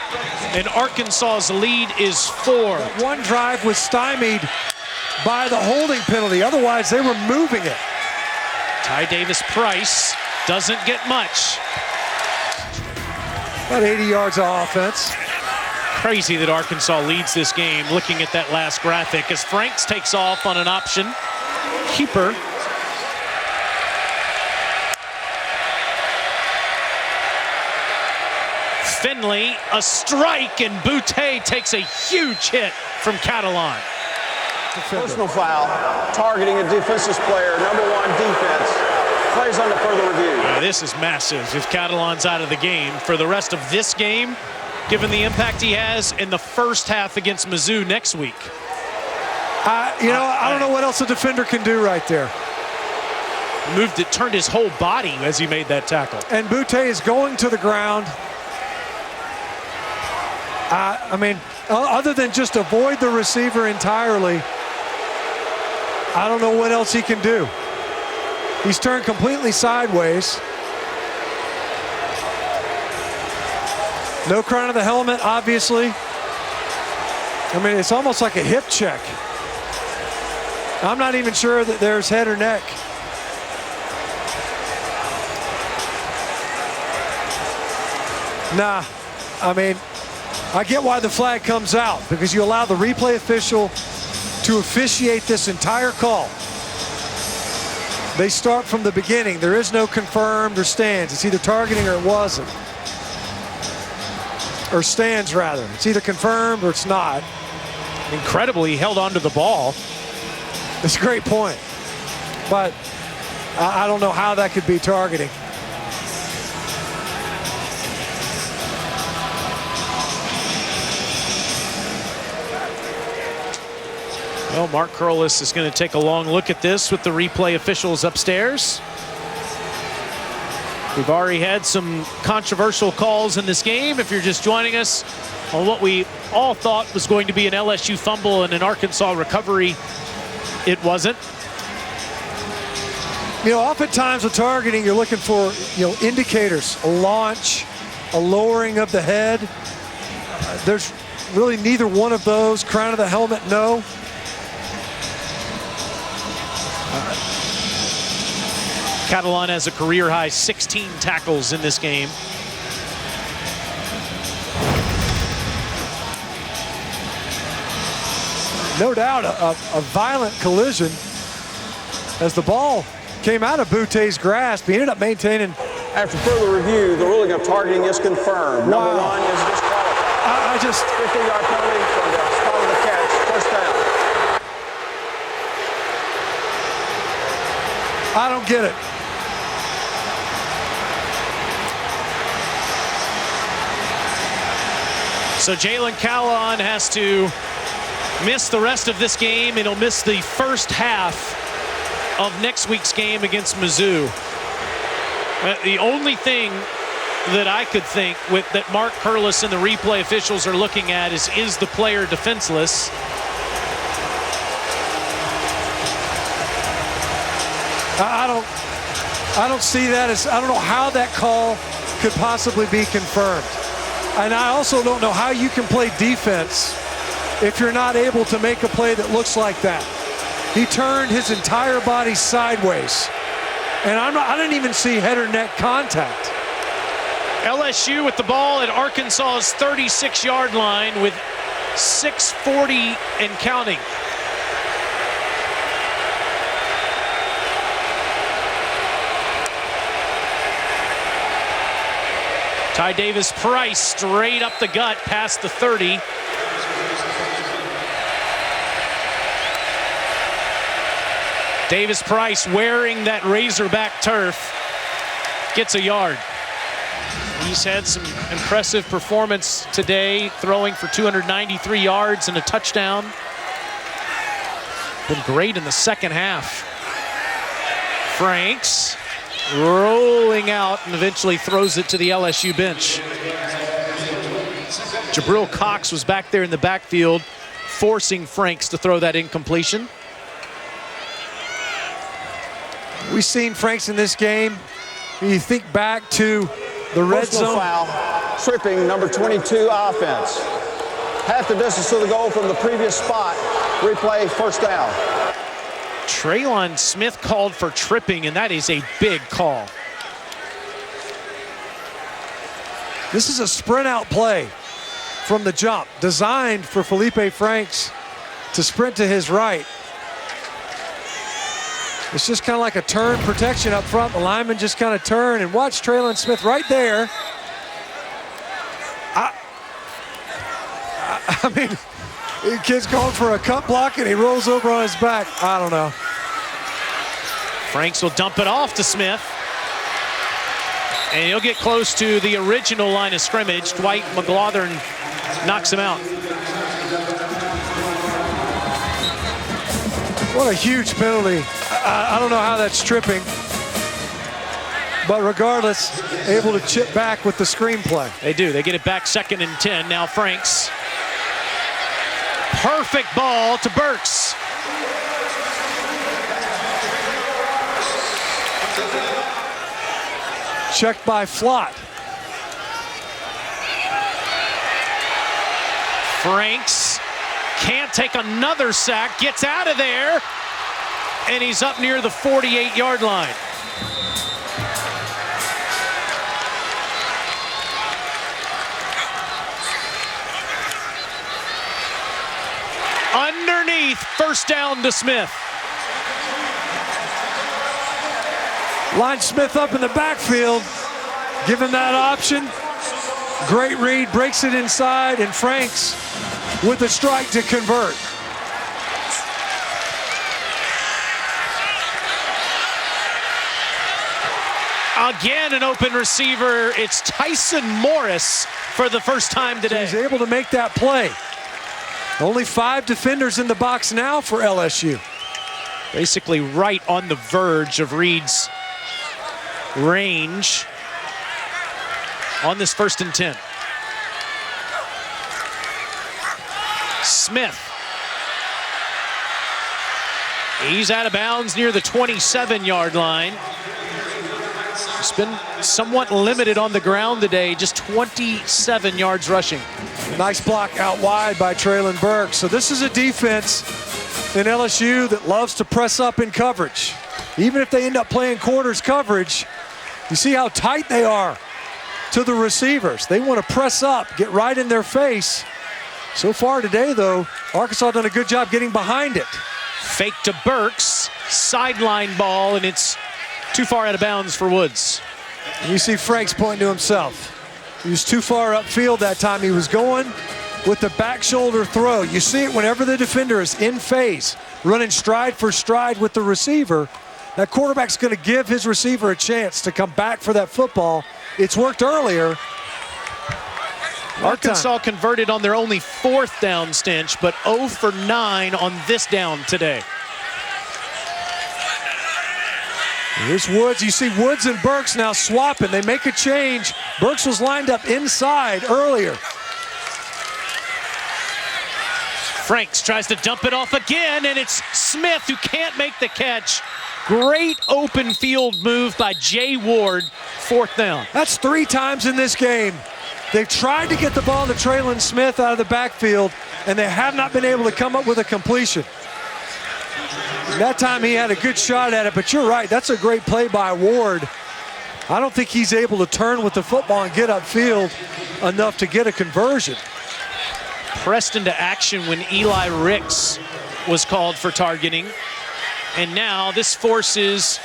and Arkansas's lead is 4. One drive was stymied by the holding penalty. Otherwise, they were moving it. Ty Davis-Price doesn't get much. About 80 yards of offense. Crazy that Arkansas leads this game, looking at that last graphic, as Franks takes off on an option keeper. Finley, a strike, and Boutte takes a huge hit from Catalan. Personal foul, targeting a defensive player, number 1 defense. Plays under further review. This is massive if Catalan's out of the game for the rest of this game, given the impact he has in the first half against Mizzou next week. I don't know what else a defender can do right there. Moved it, turned his whole body as he made that tackle. And Boutte is going to the ground. I mean, other than just avoid the receiver entirely, I don't know what else he can do. He's turned completely sideways. No crown of the helmet, obviously. I mean, it's almost like a hip check. I'm not even sure that there's head or neck. Nah, I mean, I get why the flag comes out, because you allow the replay official to officiate this entire call. They start from the beginning. There is no confirmed or stands. It's either targeting or it wasn't. Or stands, rather. It's either confirmed or it's not. Incredibly, he held onto the ball. That's a great point. But I don't know how that could be targeting. Well, Mark Curlis is going to take a long look at this with the replay officials upstairs. We've already had some controversial calls in this game. If you're just joining us on what we all thought was going to be an LSU fumble and an Arkansas recovery, it wasn't. You know, oftentimes with targeting, you're looking for, indicators, a launch, a lowering of the head. There's really neither one of those. Crown of the helmet, no. Catalan has a career-high 16 tackles in this game. No doubt a violent collision as the ball came out of Boutte's grasp. He ended up maintaining. After further review, the ruling of targeting is confirmed. Wow. Number 1 is disqualified. I just 50-yard penalty from the spot of the catch. First down. I don't get it. So Jalen Catalan has to miss the rest of this game, and he'll miss the first half of next week's game against Mizzou. The only thing that I could think with that Mark Curlis and the replay officials are looking at is the player defenseless? I don't see that as, I don't know how that call could possibly be confirmed. And I also don't know how you can play defense if you're not able to make a play that looks like that. He turned his entire body sideways. And I didn't even see head or neck contact. LSU with the ball at Arkansas's 36-yard line with 6:40 and counting. Ty Davis-Price straight up the gut past the 30. Davis-Price wearing that Razorback turf gets a yard. He's had some impressive performance today, throwing for 293 yards and a touchdown. Been great in the second half. Franks rolling out and eventually throws it to the LSU bench. Jabril Cox was back there in the backfield, forcing Franks to throw that incompletion. We've seen Franks in this game You think back to the red Personal zone. foul, tripping number 22 offense. Half the distance to the goal from the previous spot. Replay, first down. Traylon Smith called for tripping, and that is a big call. This is a sprint out play from the jump, designed for Felipe Franks to sprint to his right. It's just kind of like a turn protection up front. The lineman just kind of turn, and watch Traylon Smith right there. I mean, the kid's going for a cut block and he rolls over on his back. I don't know. Franks will dump it off to Smith. And he'll get close to the original line of scrimmage. Dwight McLaughlin knocks him out. What a huge penalty. I don't know how that's tripping. But regardless, able to chip back with the screenplay. They do. They get it back 2nd and 10. Now Franks. Perfect ball to Burks. Checked by Flott. Franks can't take another sack, gets out of there, and he's up near the 48-yard line. Underneath, first down to Smith. Line Smith up in the backfield, given that option. Great read, breaks it inside, and Franks with a strike to convert. Again, an open receiver. It's Tyson Morris for the first time today. So he's able to make that play. Only 5 defenders in the box now for LSU. Basically right on the verge of Reed's range on this 1st and 10. Smith. He's out of bounds near the 27-yard line. He's been somewhat limited on the ground today, just 27 yards rushing. Nice block out wide by Traylon Burks. So this is a defense in LSU that loves to press up in coverage. Even if they end up playing quarters coverage, you see how tight they are to the receivers. They want to press up, get right in their face. So far today, though, Arkansas done a good job getting behind it. Fake to Burks, sideline ball, and it's too far out of bounds for Woods. And you see Franks pointing to himself. He was too far upfield that time. He was going with the back shoulder throw. You see it whenever the defender is in phase, running stride for stride with the receiver. That quarterback's going to give his receiver a chance to come back for that football. It's worked earlier. Arkansas converted on their only 4th down, Stinch, but 0 for 9 on this down today. Here's Woods. You see Woods and Burks now swapping. They make a change. Burks was lined up inside earlier. Franks tries to dump it off again, and it's Smith who can't make the catch. Great open field move by Jay Ward, 4th down. That's 3 times in this game. They've tried to get the ball to Traylon Smith out of the backfield, and they have not been able to come up with a completion. That time he had a good shot at it, but you're right, that's a great play by Ward. I don't think he's able to turn with the football and get upfield enough to get a conversion. Pressed into action when Eli Ricks was called for targeting. And now this forces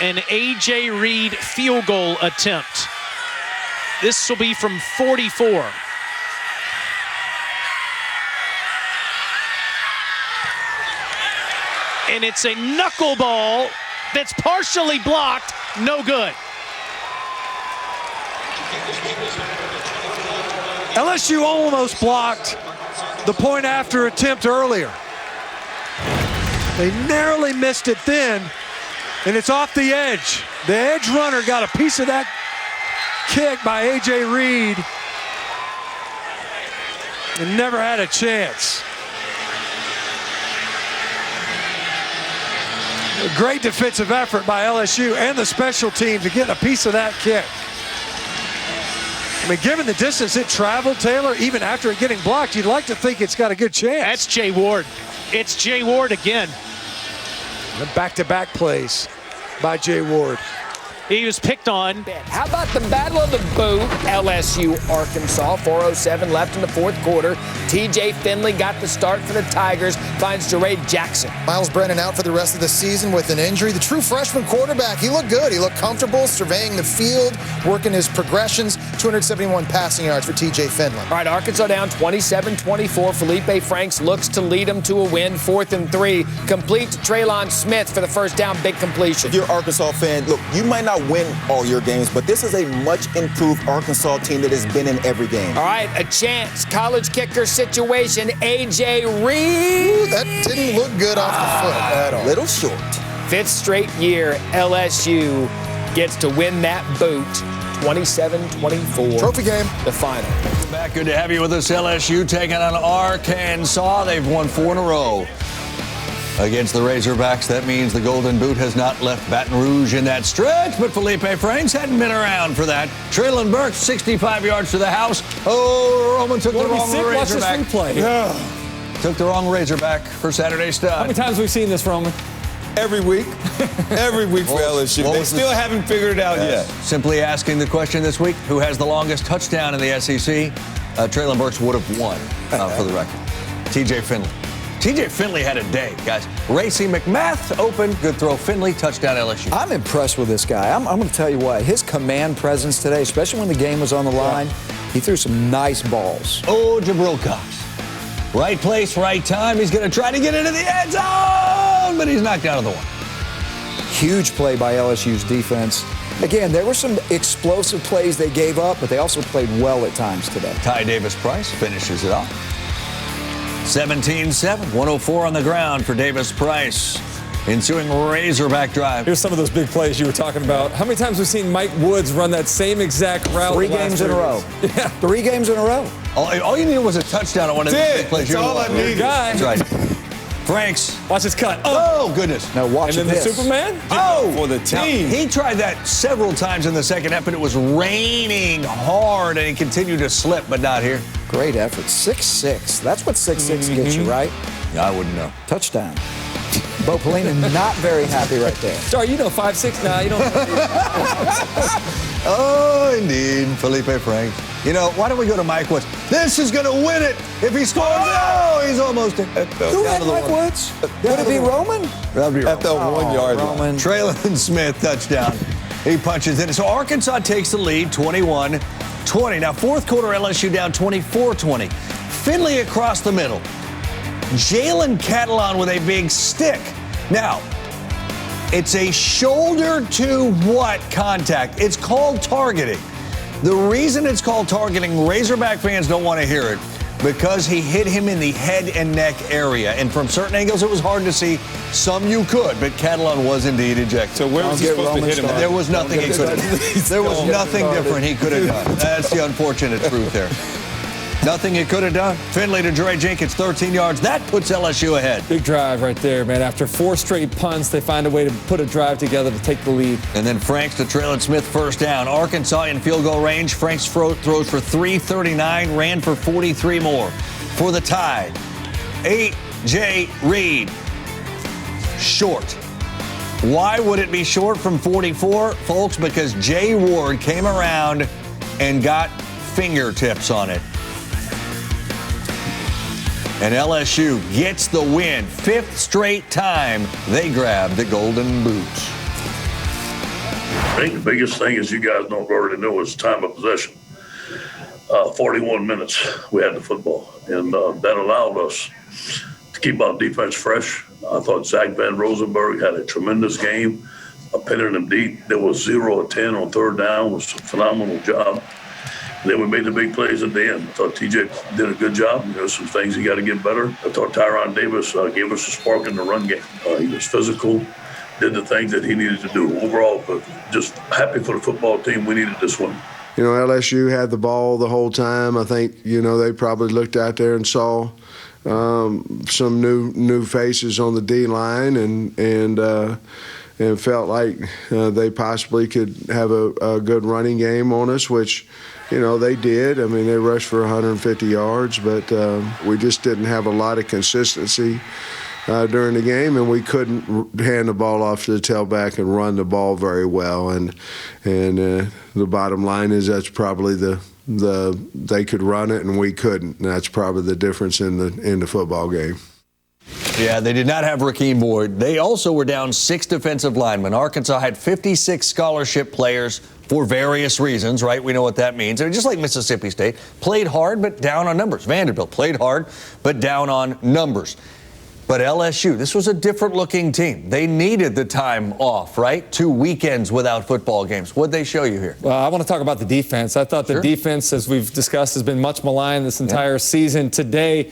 an A.J. Reed field goal attempt. This will be from 44. And it's a knuckleball that's partially blocked, no good. LSU almost blocked the point after attempt earlier. They narrowly missed it then, and it's off the edge. The edge runner got a piece of that kick by A.J. Reed and never had a chance. Great defensive effort by LSU and the special team to get a piece of that kick. I mean, given the distance it traveled, Taylor, even after it getting blocked, you'd like to think it's got a good chance. That's Jay Ward. It's Jay Ward again. The back-to-back plays by Jay Ward. He was picked on. How about the Battle of the Boot? LSU, Arkansas, 4:07 left in the fourth quarter. TJ Finley got the start for the Tigers, finds Jared Jackson. Miles Brennan out for the rest of the season with an injury. The true freshman quarterback, he looked good. He looked comfortable, surveying the field, working his progressions. 271 passing yards for TJ Finley. All right, Arkansas down 27-24. Felipe Franks looks to lead them to a win, 4th and 3. Complete to Traylon Smith for the first down, big completion. If you're an Arkansas fan, look, you might not win all your games, but this is a much improved Arkansas team that has been in every game. All right, a chance. College kicker situation. A.J. Reed. Ooh, that didn't look good off the foot at all. Little short. 5th straight year, LSU gets to win that boot. 27-24. Trophy game. The final. Back, good to have you with us. LSU taking on Arkansas. They've won 4 in a row against the Razorbacks. That means the Golden Boot has not left Baton Rouge in that stretch, but Felipe Franks hadn't been around for that. Traylon Burks, 65 yards to the house. Oh, Roman took the wrong Razorback. Took the wrong Razorback for Saturday's stud. How many times have we seen this, Roman? Every week. Every week for LSU. They still haven't figured it out yet. Simply asking the question this week, who has the longest touchdown in the SEC? Traylon Burks would have won, for the record. TJ Finley. TJ Finley had a day, guys. Racy McMath open, good throw. Finley, touchdown LSU. I'm impressed with this guy. I'm going to tell you what. His command presence today, especially when the game was on the line, he threw some nice balls. Oh, Jabril Cox. Right place, right time. He's going to try to get into the end zone, but he's knocked out of the one. Huge play by LSU's defense. Again, there were some explosive plays they gave up, but they also played well at times today. Ty Davis-Price finishes it off. 17-7, 104 on the ground for Davis-Price. Ensuing Razorback drive. Here's some of those big plays you were talking about. How many times have we seen Mike Woods run that same exact route? 3 games in a row. Yeah. 3 games in a row. All you needed was a touchdown on one of these big plays. That's all I needed. That's right. Franks. Watch his cut. Oh, goodness. Now watch and then this. the Superman? Oh! For the team. Now, he tried that several times in the second half, but it was raining hard, and he continued to slip, but not here. Great effort. 6'6". That's what 6'6" gets you, right? Yeah, I wouldn't know. Touchdown. Bo Pelina not very happy right there. Sorry, you know 5'6" now. You don't. Oh, indeed. Felipe Franks. You know, why don't we go to Mike Woods? This is going to win it. If he scores, he's almost in. Who had Mike Woods? Would it be Roman? That'd be At the 1 yard line. Roman. Traylon Smith, touchdown. He punches in. So Arkansas takes the lead, 21-20. Now, fourth quarter, LSU down 24-20. Finley across the middle. Jalen Catalon with a big stick. Now, it's a shoulder to what contact? It's called targeting. The reason it's called targeting, Razorback fans don't want to hear it, because he hit him in the head and neck area. And from certain angles, it was hard to see. Some you could, but Catalon was indeed ejected. So where was he supposed to hit him? There was nothing he could have done. There was nothing different he could have done. That's the unfortunate truth there. Nothing he could have done. Finley to Dre Jenkins, 13 yards. That puts LSU ahead. Big drive right there, man. After 4 straight punts, they find a way to put a drive together to take the lead. And then Franks to Traylon Smith, first down. Arkansas in field goal range. Franks throws for 339, ran for 43 more. For the tie, A.J. Reed. Short. Why would it be short from 44, folks? Because Jay Ward came around and got fingertips on it. And LSU gets the win. 5th straight time they grab the Golden Boots. I think the biggest thing, as you guys don't already know, is time of possession. 41 minutes we had the football, and that allowed us to keep our defense fresh. I thought Zach Van Rosenberg had a tremendous game, pinning them deep. There was 0 of 10 on third down. It was a phenomenal job. And then we made the big plays at the end. I thought TJ did a good job. There's some things he got to get better. I thought Tyron Davis gave us a spark in the run game. He was physical, did the things that he needed to do. Overall, but just happy for the football team. We needed this one. You know, LSU had the ball the whole time. I think, you know, they probably looked out there and saw some new faces on the D line, and felt like they possibly could have a good running game on us, which, they did. I mean, they rushed for 150 yards, but we just didn't have a lot of consistency during the game, and we couldn't hand the ball off to the tailback and run the ball very well. And the bottom line is that's probably they could run it and we couldn't. And that's probably the difference in the football game. Yeah, they did not have Rakeem Boyd. They also were down 6 defensive linemen. Arkansas had 56 scholarship players for various reasons, right? We know what that means. Just like Mississippi State, played hard but down on numbers. Vanderbilt played hard but down on numbers. But LSU, this was a different-looking team. They needed the time off, right? 2 weekends without football games. What'd they show you here? Well, I want to talk about the defense. I thought the defense, as we've discussed, has been much maligned this entire season. Today,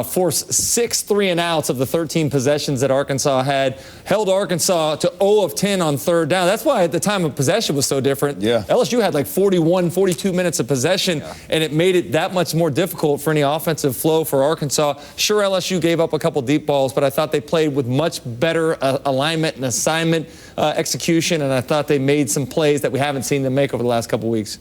forced 6 3-and-outs of the 13 possessions that Arkansas had, held Arkansas to 0 of 10 on third down. That's why at the time of possession was so different. Yeah. LSU had like 41, 42 minutes of possession, and it made it that much more difficult for any offensive flow for Arkansas. Sure, LSU gave up a couple deep balls, but I thought they played with much better alignment and assignment execution, and I thought they made some plays that we haven't seen them make over the last couple weeks.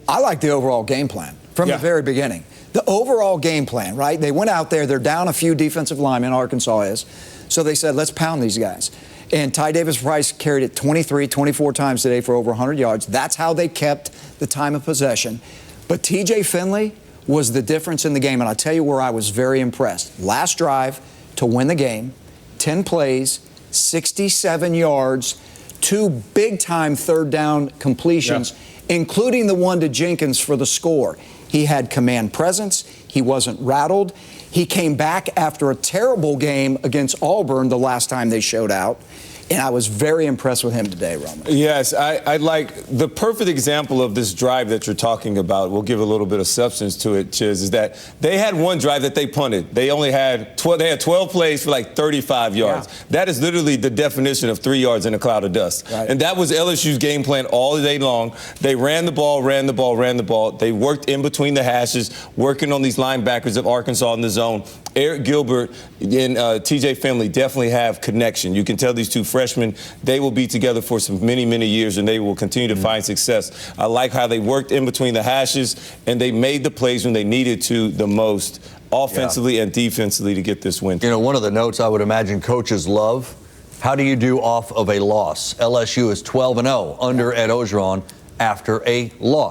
I like the overall game plan from the very beginning. The overall game plan, right? They went out there, they're down a few defensive linemen, Arkansas is. So they said, let's pound these guys. And Ty Davis-Price carried it 23, 24 times today for over 100 yards. That's how they kept the time of possession. But TJ Finley was the difference in the game. And I'll tell you where I was very impressed. Last drive to win the game, 10 plays, 67 yards, 2 big-time third down completions, including the one to Jenkins for the score. He had command presence. He wasn't rattled. He came back after a terrible game against Auburn the last time they showed out. And I was very impressed with him today, Roman. Yes, I like the perfect example of this drive that you're talking about. We'll give a little bit of substance to it, Chiz, is that they had one drive that they punted. They only had 12 plays for like 35 yards. Yeah. That is literally the definition of 3 yards in a cloud of dust. Right. And that was LSU's game plan all day long. They ran the ball. They worked in between the hashes, working on these linebackers of Arkansas in the zone. Eric Gilbert and TJ Finley definitely have connection. You can tell these two freshmen, they will be together for some many, many years, and they will continue to find success. I like how they worked in between the hashes, and they made the plays when they needed to the most, offensively and defensively, to get this win. One of the notes I would imagine coaches love, how do you do off of a loss? LSU is 12-0 under Ed Orgeron after a loss.